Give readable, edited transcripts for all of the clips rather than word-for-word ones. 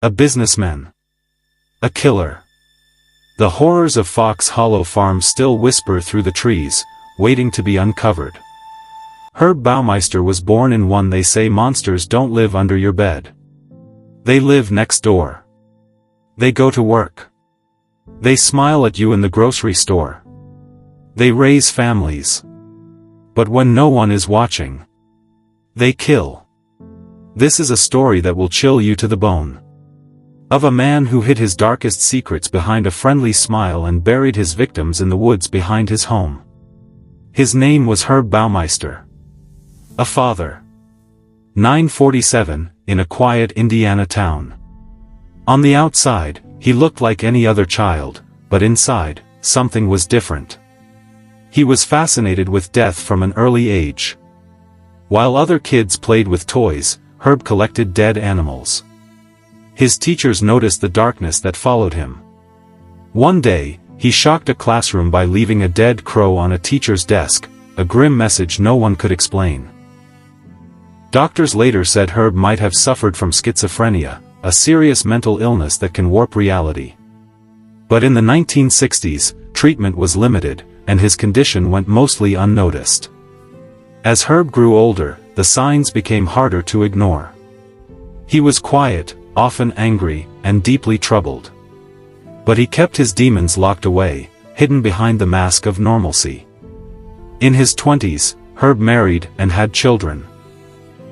A businessman. A killer. The horrors of Fox Hollow Farm still whisper through the trees, waiting to be uncovered. Herb Baumeister was born in one. They say monsters don't live under your bed. They live next door. They go to work. They smile at you in the grocery store. They raise families. But when no one is watching, they kill. This is a story that will chill you to the bone. Of a man who hid his darkest secrets behind a friendly smile and buried his victims in the woods behind his home. His name was Herb Baumeister. A father. 947, in a quiet Indiana town. On the outside, he looked like any other child, but inside, something was different. He was fascinated with death from an early age. While other kids played with toys, Herb collected dead animals. His teachers noticed the darkness that followed him. One day, he shocked a classroom by leaving a dead crow on a teacher's desk, a grim message no one could explain. Doctors later said Herb might have suffered from schizophrenia, a serious mental illness that can warp reality. But in the 1960s, treatment was limited, and his condition went mostly unnoticed. As Herb grew older, the signs became harder to ignore. He was quiet, often angry, and deeply troubled. But he kept his demons locked away, hidden behind the mask of normalcy. In his 20s, Herb married and had children.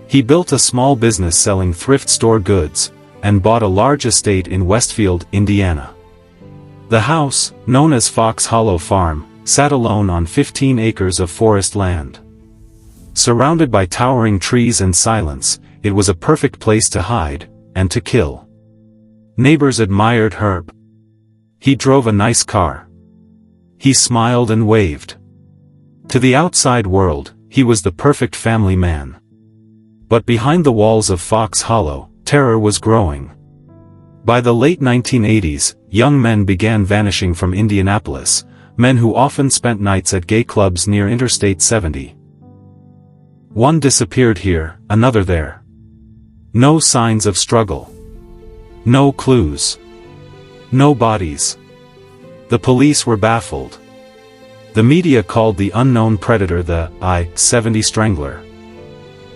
He built a small business selling thrift store goods, and bought a large estate in Westfield, Indiana. The house, known as Fox Hollow Farm, sat alone on 15 acres of forest land. Surrounded by towering trees and silence, it was a perfect place to hide, and to kill. Neighbors admired Herb. He drove a nice car. He smiled and waved. To the outside world, he was the perfect family man. But behind the walls of Fox Hollow, terror was growing. By the late 1980s, young men began vanishing from Indianapolis, men who often spent nights at gay clubs near Interstate 70. One disappeared here, another there. No signs of struggle. No clues. No bodies. The police were baffled. The media called the unknown predator the I-70 Strangler.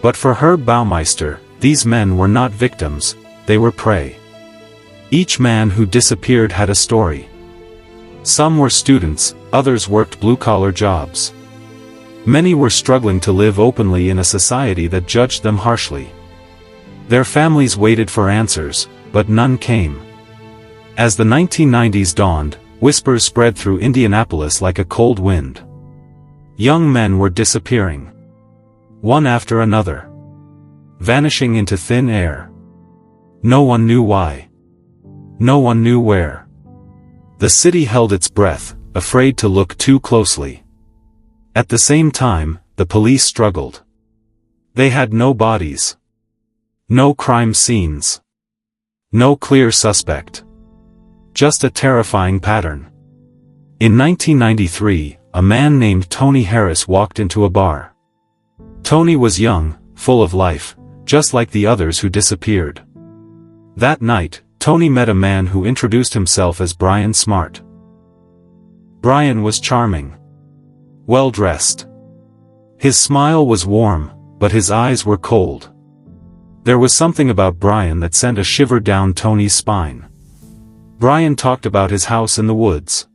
But for Herb Baumeister, these men were not victims, they were prey. Each man who disappeared had a story. Some were students, others worked blue-collar jobs. Many were struggling to live openly in a society that judged them harshly. Their families waited for answers, but none came. As the 1990s dawned, whispers spread through Indianapolis like a cold wind. Young men were disappearing. One after another. Vanishing into thin air. No one knew why. No one knew where. The city held its breath, afraid to look too closely. At the same time, the police struggled. They had no bodies. No crime scenes. No clear suspect. Just a terrifying pattern. In 1993, a man named Tony Harris walked into a bar. Tony was young, full of life, just like the others who disappeared. That night, Tony met a man who introduced himself as Brian Smart. Brian was charming. Well-dressed. His smile was warm, but his eyes were cold. There was something about Brian that sent a shiver down Tony's spine. Brian talked about his house in the woods.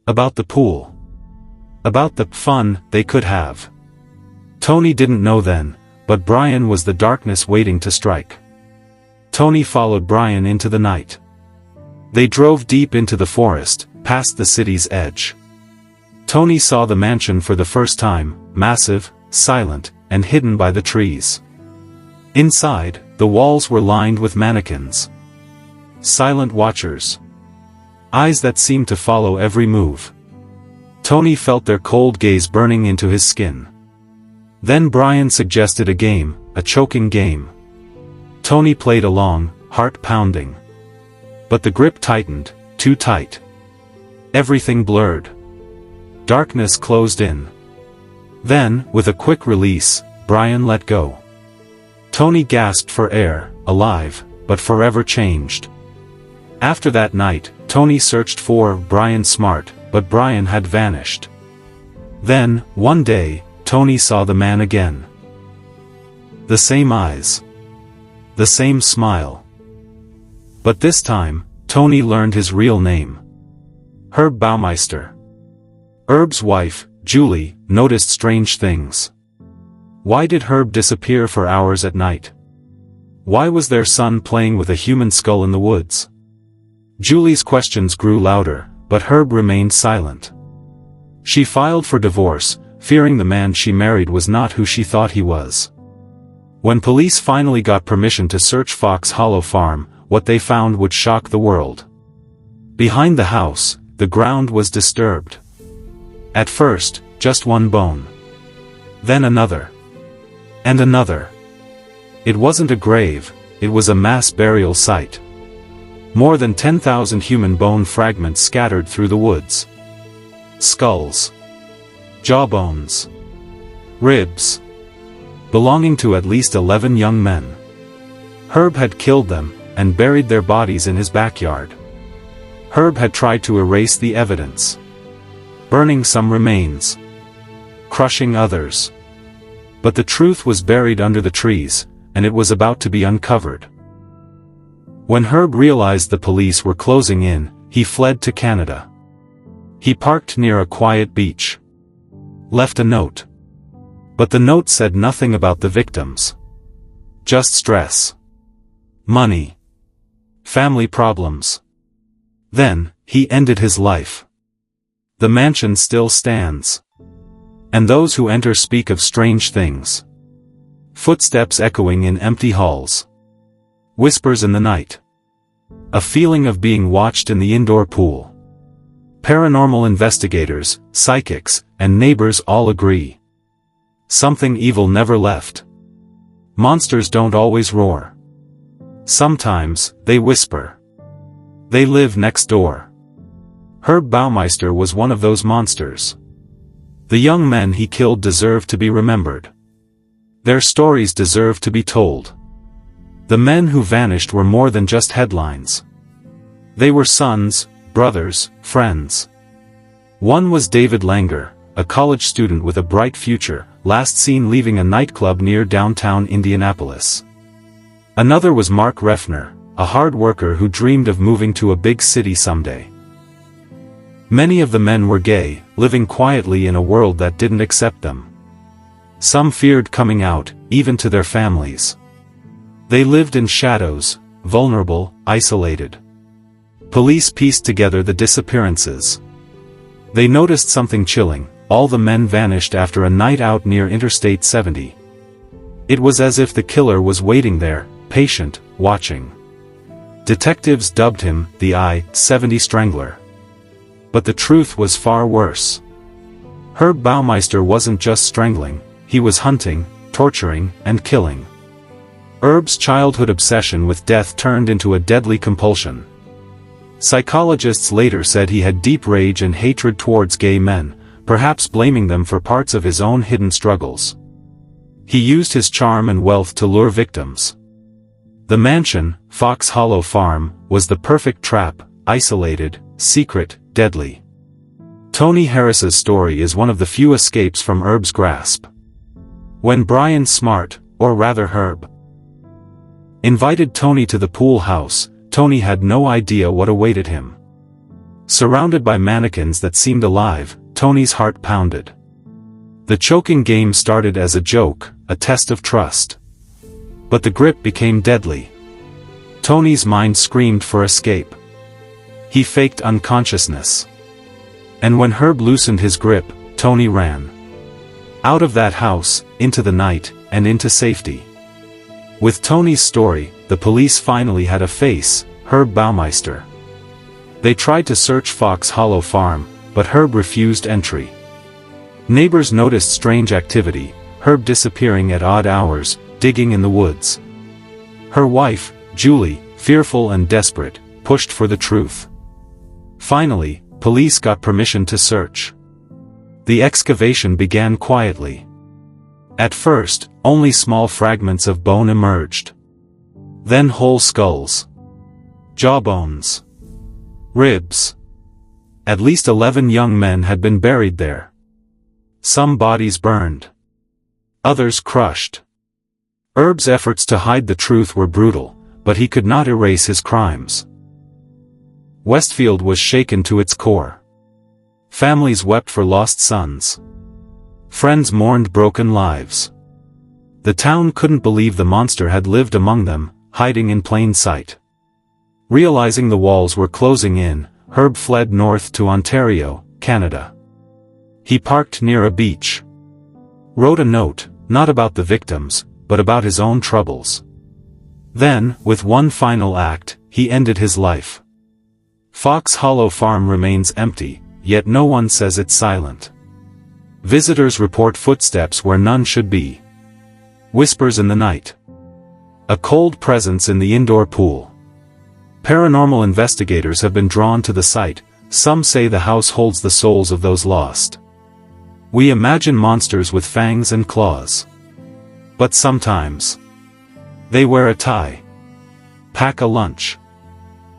About the pool. About the fun they could have. Tony didn't know then, but Brian was the darkness waiting to strike. Tony followed Brian into the night. They drove deep into the forest, past the city's edge. Tony saw the mansion for the first time, massive, silent, and hidden by the trees. Inside, the walls were lined with mannequins. Silent watchers. Eyes that seemed to follow every move. Tony felt their cold gaze burning into his skin. Then Brian suggested a game, a choking game. Tony played along, heart pounding. But the grip tightened, too tight. Everything blurred. Darkness closed in. Then, with a quick release, Brian let go. Tony gasped for air, alive, but forever changed. After that night, Tony searched for Brian Smart, but Brian had vanished. Then, one day, Tony saw the man again. The same eyes. The same smile. But this time, Tony learned his real name. Herb Baumeister. Herb's wife, Julie, noticed strange things. Why did Herb disappear for hours at night? Why was their son playing with a human skull in the woods? Julie's questions grew louder, but Herb remained silent. She filed for divorce, fearing the man she married was not who she thought he was. When police finally got permission to search Fox Hollow Farm, what they found would shock the world. Behind the house, the ground was disturbed. At first, just one bone. Then another. And another. It wasn't a grave, it was a mass burial site. More than 10,000 human bone fragments scattered through the woods. Skulls. Jawbones. Ribs. Belonging to at least 11 young men. Herb had killed them, and buried their bodies in his backyard. Herb had tried to erase the evidence. Burning some remains. Crushing others. But the truth was buried under the trees, and it was about to be uncovered. When Herb realized the police were closing in, he fled to Canada. He parked near a quiet beach. Left a note. But the note said nothing about the victims. Just stress. Money. Family problems. Then, he ended his life. The mansion still stands. And those who enter speak of strange things. Footsteps echoing in empty halls. Whispers in the night. A feeling of being watched in the indoor pool. Paranormal investigators, psychics, and neighbors all agree. Something evil never left. Monsters don't always roar. Sometimes, they whisper. They live next door. Herb Baumeister was one of those monsters. The young men he killed deserve to be remembered. Their stories deserve to be told. The men who vanished were more than just headlines. They were sons, brothers, friends. One was David Langer, a college student with a bright future, last seen leaving a nightclub near downtown Indianapolis. Another was Mark Refner, a hard worker who dreamed of moving to a big city someday. Many of the men were gay, living quietly in a world that didn't accept them. Some feared coming out, even to their families. They lived in shadows, vulnerable, isolated. Police pieced together the disappearances. They noticed something chilling: all the men vanished after a night out near Interstate 70. It was as if the killer was waiting there, patient, watching. Detectives dubbed him the I-70 Strangler. But the truth was far worse. Herb Baumeister wasn't just strangling, he was hunting, torturing, and killing. Herb's childhood obsession with death turned into a deadly compulsion. Psychologists later said he had deep rage and hatred towards gay men, perhaps blaming them for parts of his own hidden struggles. He used his charm and wealth to lure victims. The mansion, Fox Hollow Farm, was the perfect trap: isolated, secret, deadly. Tony Harris's story is one of the few escapes from Herb's grasp. When Brian Smart, or rather Herb, invited Tony to the pool house, Tony had no idea what awaited him. Surrounded by mannequins that seemed alive, Tony's heart pounded. The choking game started as a joke, a test of trust. But the grip became deadly. Tony's mind screamed for escape. He faked unconsciousness. And when Herb loosened his grip, Tony ran. Out of that house, into the night, and into safety. With Tony's story, the police finally had a face: Herb Baumeister. They tried to search Fox Hollow Farm, but Herb refused entry. Neighbors noticed strange activity: Herb disappearing at odd hours, digging in the woods. Her wife, Julie, fearful and desperate, pushed for the truth. Finally, police got permission to search. The excavation began quietly. At first, only small fragments of bone emerged. Then whole skulls. Jawbones. Ribs. At least 11 young men had been buried there. Some bodies burned. Others crushed. Herb's efforts to hide the truth were brutal, but he could not erase his crimes. Westfield was shaken to its core. Families wept for lost sons. Friends mourned broken lives. The town couldn't believe the monster had lived among them, hiding in plain sight. Realizing the walls were closing in, Herb fled north to Ontario, Canada. He parked near a beach. Wrote a note, not about the victims, but about his own troubles. Then, with one final act, he ended his life. Fox Hollow Farm remains empty, yet no one says it's silent. Visitors report footsteps where none should be. Whispers in the night. A cold presence in the indoor pool. Paranormal investigators have been drawn to the site. Some say the house holds the souls of those lost. We imagine monsters with fangs and claws. But sometimes they wear a tie, pack a lunch,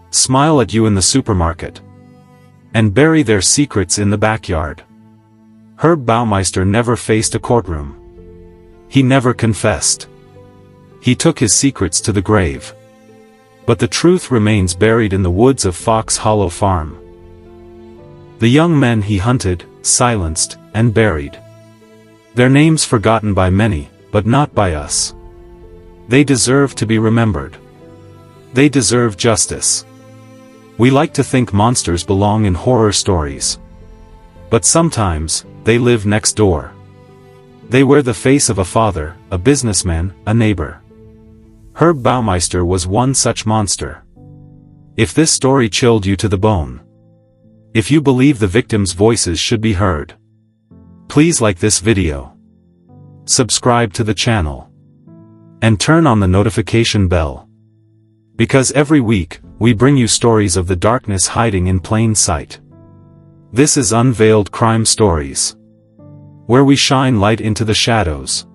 smile at you in the supermarket, and bury their secrets in the backyard. Herb Baumeister never faced a courtroom. He never confessed. He took his secrets to the grave. But the truth remains buried in the woods of Fox Hollow Farm. The young men he hunted, silenced, and buried. Their names forgotten by many, but not by us. They deserve to be remembered. They deserve justice. We like to think monsters belong in horror stories. But sometimes, they live next door. They wear the face of a father, a businessman, a neighbor. Herb Baumeister was one such monster. If this story chilled you to the bone, if you believe the victims' voices should be heard, please like this video, subscribe to the channel, and turn on the notification bell. Because every week, we bring you stories of the darkness hiding in plain sight. This is Unveiled Crime Stories, where we shine light into the shadows.